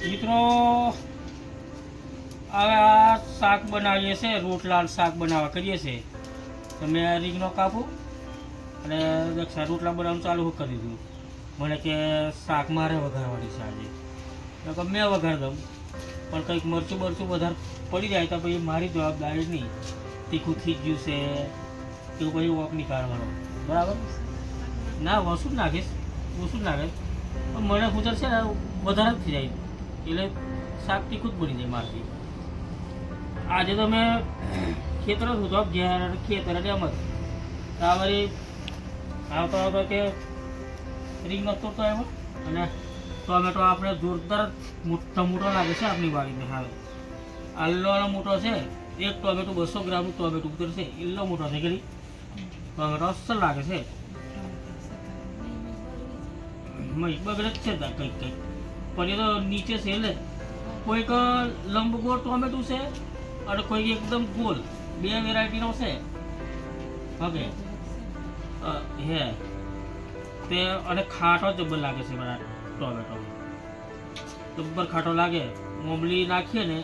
મિત્રો આ શાક બનાવીએ છીએ, રોટલા શાક બનાવવા કરીએ છીએ. તો મેં રીંગણો કાપું અને દક્ષા રોટલા બનાવવાનું ચાલુ કરી દીધું. મને કે શાક મારે વઘારવાની છે આજે. તો મેં વઘાર દઉં, પણ કંઈક મરચું વધારે પડી જાય તો પછી મારી જવાબદારી નહીં. તીખું થઈ ગયું છે એવું પછી વોક નહીં કાઢવાનો, બરાબર? ના ઓછું જ નાખીશ, પણ મને ગુજર છે ને વધારે જ થઈ જાય એટલે શાક તીખું જ બની જાય મારથી. આજે તો મેં ખેતર જ હતો, ઘેર ખેતર એટલે એમ જ વળી આવતો કે રીંગણો તોડતો આવ્યો અને ટોમેટો આપણે જોરદાર મોટો લાગે છે આપણી વાડીને. હવે આલ્લો મોટો છે, એક ટોમેટો 200 ગ્રામનું ટોમેટો ઉતરશે, એટલો મોટો છે કે ટોમેટો અસર લાગે છે. બગડે જ છે કંઈક પણ એ તો નીચે છે એટલે કોઈક લંબગોળ ટોમેટું છે અને કોઈક એકદમ ગોલ, બે વેરાયટીનો છે. ઓકે હે તે અને ખાટો જબ્બર લાગે છે મારા ટોમેટો, જબ્બર ખાટો લાગે. મોમલી નાખીએ ને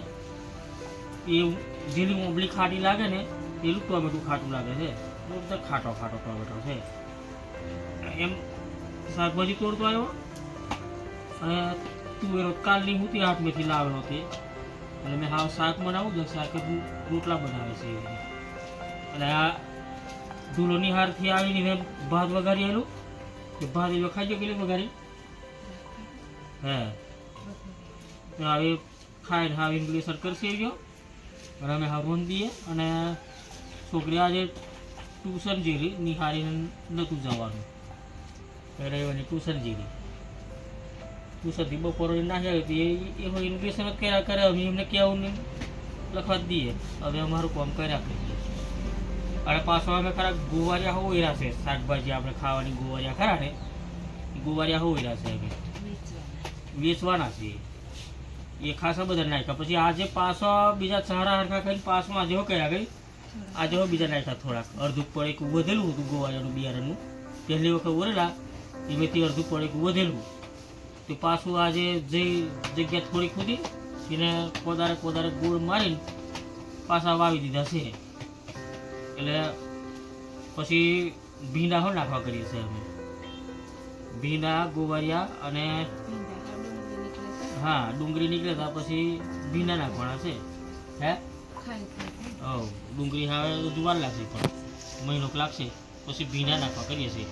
એ જેની મોમલી ખાટી લાગે ને પેલું ટોમેટું ખાટું લાગે છે. એકદમ ખાટો ટોમેટો છે. એમ શાકભાજી તોડતો આવ્યો અને તુવેરો કાલની હું તે હાથમાંથી લાવેલો તે અને મેં હા શાક બનાવું તો શાક રોટલા બનાવે છે. અને આ ધૂલોની હારથી આવીને મેં ભાત વઘારી આવેલું કે ભાત એ ખાઈ ગયો પેલી વઘારી હે હવે ખાઈને આવીને પેલી સર્કર સી ગયો અને અમે હરવન દઈએ. અને છોકરી આજે ટ્યુશન જેલી નિહાળીને નહોતું જવાનું, રવિવારની ટ્યુશનથી બપોરે નાખી આવી એ એનું બેસન જ કર્યા કરે. અમે એમને કહેવું નહીં, લખવા જ દઈએ. હવે અમારું કામ કર્યા કરીએ. અને પાછો અમે ખરા ગુવારિયા હોઈરા છે, શાકભાજી આપણે ખાવાની ગુવારિયા ખરા ને એ ગુવારિયા હોઈરા છે, અમે વેચવાના છે. એ ખાસા બધા નાખ્યા. પછી આજે પાછો બીજા સારા હરખા ખાઈને પાછો આજે હો કર્યા ગઈ. આજે હો બીજા નાખ્યા થોડાક. અડધું પડે વધેલું હતું ગુવારિયાનું બિયારણનું, પહેલી વખત વરેલા એમાંથી અડધું પડે વધેલું. તો પાછું આજે જે જગ્યા થોડી ખુદી એને કોદારે ગોળ મારીને પાછા વાવી દીધા છે. એટલે પછી ભીંડા હો નાખવા કરીએ છીએ અમે. ભીંડા ગુવારિયા અને હા ડુંગળી નીકળે તો પછી ભીંડા નાખવાના છે. હે હવ ડુંગળી હવે જુવાર લાગશે પણ મહિનો લાગશે પછી ભીંડા નાખવા કરીએ છીએ.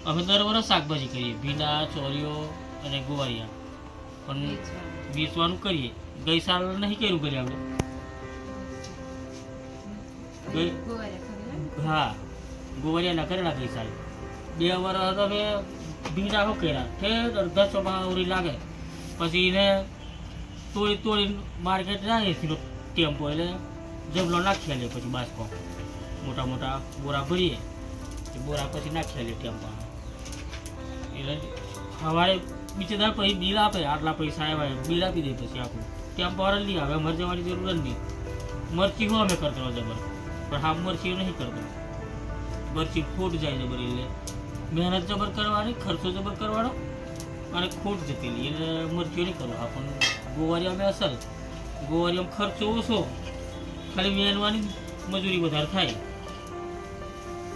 અમે દર વર્ષ શાકભાજી કરીએ, ભીંડા, ચોરીઓ અને ગુવારિયા, પણ વેચવાનું કરીએ. ગઈ સાલ નહીં કર્યું કરીએ આપણે. હા ગુવારિયા ના કરેલા ગઈ સાલ. 2 વર્ષ અમે ભીંડા હો કર્યા કે અડધા ચોમાવરી લાગે પછી એને તોડી માર્કેટ જાય ટેમ્પો એટલે જબલો નાખી લે. પછી બાસકો મોટા બોરા ભરીએ, બોરા પછી નાખી લે ટેમ્પો. એટલે સવારે બીજે દર પછી બિલ આપે, આટલા પૈસા આવ્યા બિલ આપી દે. પછી આપણું ટેમ્પો વાળા લઈ આવે. અમારે જવાની જરૂર જ નહીં. મરચી હો અમે કરતો જબર, પણ હા મરચી નહીં કરતો. મરચી ખોટ જાય જબર એટલે મહેનત જબર કરવાની, ખર્ચો જબર કરવાનો અને ખોટ જતી રહી એટલે મરચીઓ નહીં કરવા. પણ ગોવારિયામાં અસર, ગોવારિયામાં ખર્ચો ઓછો, ખાલી મહેનવાની મજૂરી વધારે થાય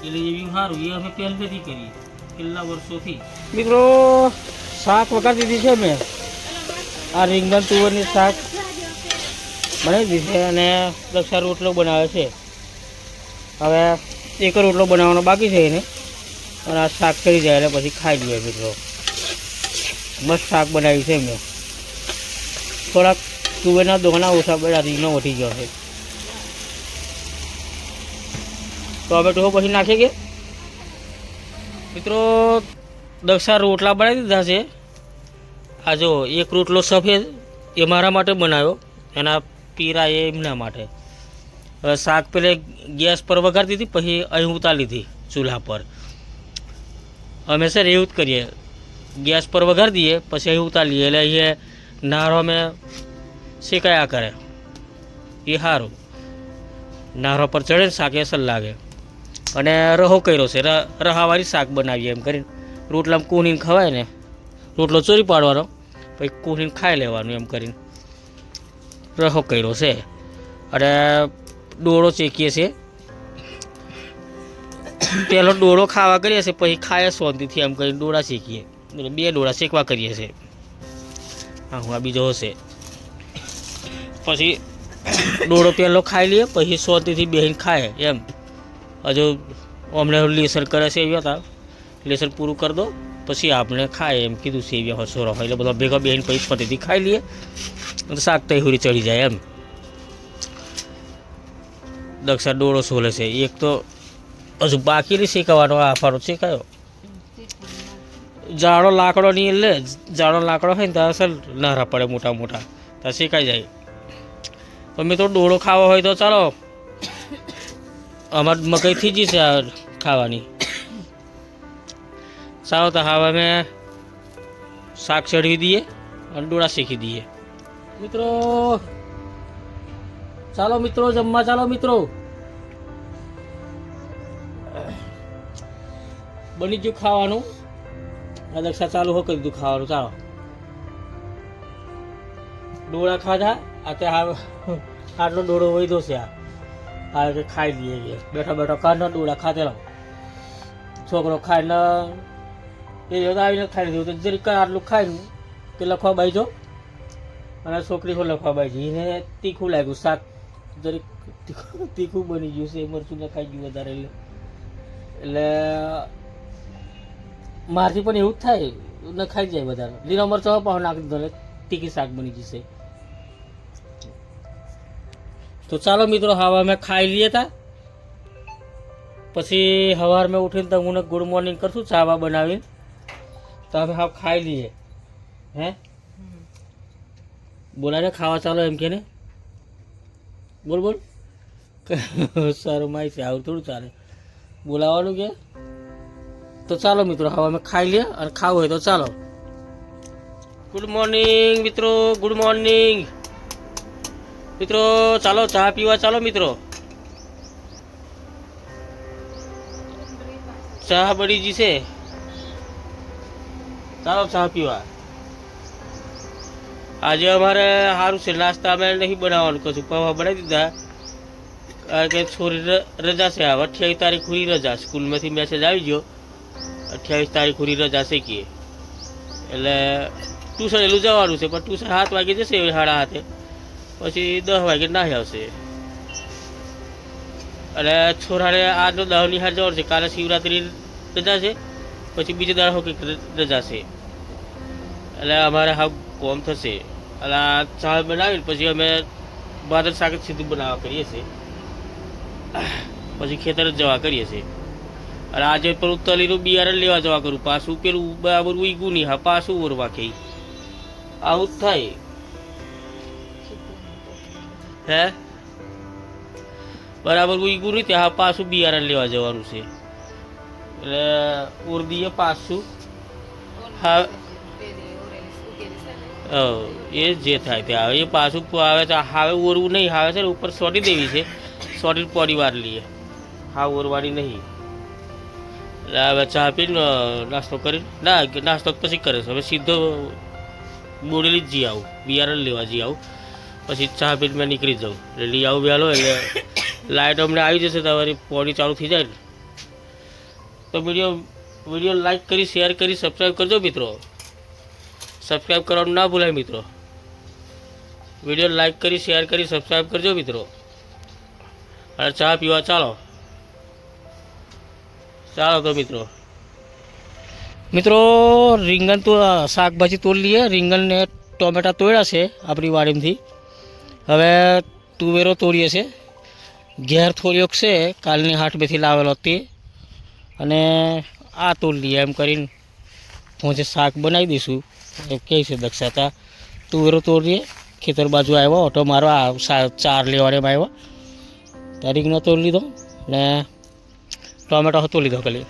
એટલે એવી સારું. એ અમે પહેલેથી કરીએ, કેટલા વર્ષોથી. મિત્રો શાક વગાડી દીધી છે મેં. આ રીંગણ તુવરની શાક બનાવી દીધી છે અને દક્ષા રોટલો બનાવે છે. હવે એક રોટલો બનાવવાનો બાકી છે એને, અને આ શાક કરી જાય એટલે પછી ખાઈ લઈએ. મિત્રો મસ્ત શાક બનાવ્યું છે મેં. થોડાક તુવેરના દોણા ઓછા બધા રીંગણો વધી ગયો છે. ટોમેટો પછી નાખીએ કે મિત્રો દક્ષા રોટલા બનાવી દીધા છે. આ જો એક રોટલો સફેદ એ મારા માટે બનાવ્યો, એના પીરા એ એમના માટે. હવે શાક પેલે ગેસ પર વઘારી દીધી, પછી અહીં ઉતારી લીધી ચૂલા પર. અમે સર એવું જ કરીએ, ગેસ પર વઘારી દઈએ પછી અહીં ઉતારી લઈએ એટલે અહીંયા નારો અમે શેકાયા કરે. એ સારું, નારો પર ચડે ને શાક અસર લાગે. અને રહો કર્યો છે, રહાવાળી શાક બનાવીએ એમ કરીને. રોટલામાં કૂણીને ખવાય ને, રોટલો ચોરી પાડવાનો પછી કોરીને ખાઈ લેવાનું એમ કરીને રસો કર્યો છે. અને ડોળો ચેકીએ છીએ, પહેલો ડોળો ખાવા કરીએ છીએ, પછી ખાય શાંતિથી એમ કરીને ડોળા શેકીએ. 2 ડોળા શેકવા કરીએ છીએ. હા, હું આ બીજો હશે. પછી ડોળો પહેલો ખાઈ લઈએ, પછી શાંતિથી બેસીને ખાય એમ. હજુ અમને લેસન કરે છે એવી હતા, લેસન પૂરું કરી દો પછી આપણે ખાય એમ કીધું છે. એવી હસો રહો એટલે બધા ભેગા બેસીને પછી શાંતિથી ખાઈ લઈએ, શાક તૈયારી ચડી જાય એમ. દક્ષા ડોળો સોલે છે. એક તો હજુ બાકી નહીં શેકાવાનો, આ ફારો શેકાયો. જાડો લાકડો નહીં, એટલે જાડો લાકડો હોય ને ત્યાં અસલ નારા પડે મોટા મોટા, ત્યાં શેકાઈ જાય. તો મેં તો ડોળો ખાવો હોય તો ચાલો, અમારે મકઈ થઈ ગઈ છે ખાવાની. ચાલો તો હવે અમે શાક ચડવી દઈએ અને ડોળા શેકી દઈએ. મિત્રો ચાલો, મિત્રો જમવા ચાલો. મિત્રો બની ગયું ખાવાનું. દક્ષા ચાલુ હો કરી દીધું ખાવાનું. ચાલો ડોળા ખાધા. અત્યારે આટલો ડોળો વધ્યો છે. આ કે ખાઈ લઈએ. બેઠા બેઠા કાઢના ડોળા ખાધેલા. છોકરો ખાઈને એ આવીને ખાઈ લીધું. તો જરીક આટલું ખાઈને તે લખવા બાઈજો, અને છોકરી હું લખવા બાઈજી. એને તીખું લાગ્યું શાક, જરીક તીખું બની ગયું છે. મરચું ને ખાઈ ગયું વધારે, એટલે મારથી પણ એવું જ થાય ને, ખાઈ જાય વધારે. લીલા મરચો પણ નાખી દીધો એટલે તીખી શાક બની જશે. તો ચાલો મિત્રો, હવે અમે ખાઈ લઈએ તા. પછી સવાર મેં ઉઠીને તમને ગુડ મોર્નિંગ કરશું ચા બા બનાવીને. તો અમે હા ખાઈ લઈએ. હે બોલાને ખાવા ચાલો એમ કે ને, બોલ બોલ. સારું માહિતી છે, આવું થોડું ચાલે બોલાવાનું કે. તો ચાલો મિત્રો, હવે અમે ખાઈ લઈએ, અને ખાવું હોય તો ચાલો. ગુડ મોર્નિંગ મિત્રો, ગુડ મોર્નિંગ મિત્રો. ચાલો ચા પીવા ચાલો મિત્રો. ચા બની જશે, ચાલો ચા પીવા. આજે અમારે સારું છે, નાસ્તા અમે નહીં બનાવવાનું કશું, પૌવા બનાવી દીધા. કારણ કે છોરી રજા છે. હવે 28 તારીખ પૂરી રજા, સ્કૂલમાંથી મેસેજ આવી ગયો 28 તારીખ પૂરી રજા શીખીએ. એટલે ટ્યુશન એલું જવાનું છે, પણ ટ્યુશન 7 વાગે જશે, 7:30. પછી 10 વાગે નાહી આવશે. અને છોરાને આજનો 10 નિહાળ જવાનું છે. કાલે શિવરાત્રી રજા છે, પછી બીજે દાડો કંઈક રજા છે. એટલે અમારે હા કોમ થશે. એટલે આ ચા બનાવીને પછી અમે ભાદર શાક સીધું બનાવવા કરીએ છીએ, પછી ખેતર જ જવા કરીએ છીએ. અને આજે પેલું તલીનું બિયારણ લેવા જવા કરું, પાછું પેલું બરાબર ઉઈગું નહીં, હા પાછું ઓરવા કે આવું જ થાય. હે બરાબર ઉઈગું નહીં ત્યાં પાછું બિયારણ લેવા જવાનું છે. એટલે ઉરદીએ પાછું. હા એ જે થાય ત્યાં એ પાછું આવે છે. હવે ઓરવું નહીં, આવે છે ને ઉપર સોટી દેવી છે, સોટી પોડી વાર લઈએ, હા ઓરવાની નહીં. એટલે હવે ચા પીને નાસ્તો કરી, ના નાસ્તો પછી કરે છે. હવે સીધો બોડેલી જ જઈ આવું, બિયારણ લેવા જઈ આવું, પછી ચા પીને મેં નીકળી જાઉં. એટલે લઈ આવું વહેલો, એટલે લાઇટ અમને આવી જશે, તમારી પોડી ચાલુ થઈ જાય ને. તો વિડીયો લાઈક કરી, શેર કરી, સબસ્ક્રાઈબ કરજો મિત્રો. સબસ્ક્રાઈબ કરવાનું ના ભૂલાય મિત્રો. વિડીયો લાઈક કરી, શેર કરી, સબસ્ક્રાઈબ કરજો મિત્રો. અને ચા પીવા ચાલો. ચાલો તો મિત્રો રીંગણ તો શાકભાજી તોડી લઈએ. રીંગણ ને ટોમેટા તોડ્યા છે આપણી વાડીમાંથી. હવે તુવેરો તોડીએ છે. ઘેર થોડીઓક છે, કાલની હાટમેથી લાવેલો તે. અને આ તોડી લઈએ એમ કરીને પહોંચે શાક બનાવી દઈશું એમ કહે છે દક્ષાતા. તુવેરો તોડીએ, ખેતર બાજુ આવ્યો, ઓટો મારવા 4 લેવાને આવ્યો. ત્યાં રીંગણો તોડી લીધો ને ટોમેટો તોડી લીધો. ખાલી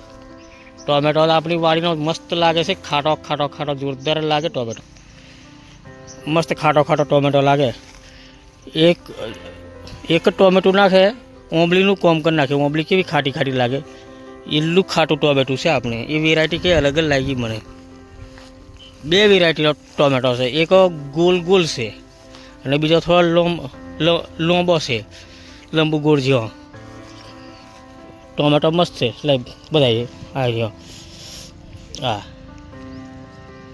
ટોમેટો આપણી વાડીનો મસ્ત લાગે છે, ખાટો ખાટો ખાટો જોરદાર લાગે ટોમેટો. મસ્ત ખાટો ખાટો ટોમેટો લાગે. એક ટોમેટું નાખે ઓંબલીનું કોમ કરી નાખે. ઓંબલી કેવી ખાટી ખાટી લાગે, એટલું ખાટું ટોમેટું છે આપણે. એ વેરાયટી કંઈ અલગ જ લાગી મને. બે વેરાયટીનો ટોમેટો છે, એક ગોલ ગોલ છે અને બીજો થોડો લોંબો છે, લંબુ ગોળ જેવો. ટોમેટો મસ્ત છે, લાઈ બધા આ રહ્યો. હા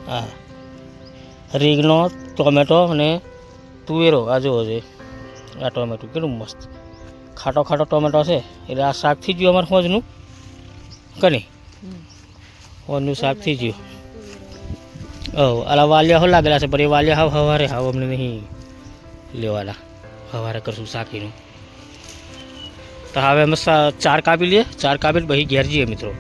હા, રીંગણો, ટોમેટો અને તુવેરો. આ જુઓ છે, આ ટોમેટો કેટલું મસ્ત ખાટો ખાટો ટોમેટો છે. એટલે આ શાક થઈ ગયું અમારે હોજનું કની હોજનું શાક થઈ ગયું. આલા વાલિયા હો લાગેલા છે, પણ એ વાલિયા હાવ સવારે હાવ અમને નહીં લેવાના. સવારે કરશું શાકીનું. તો હવે અમે 4 કાપી લઈએ, 4 કાપીને પછી ઘેર જઈએ મિત્રો.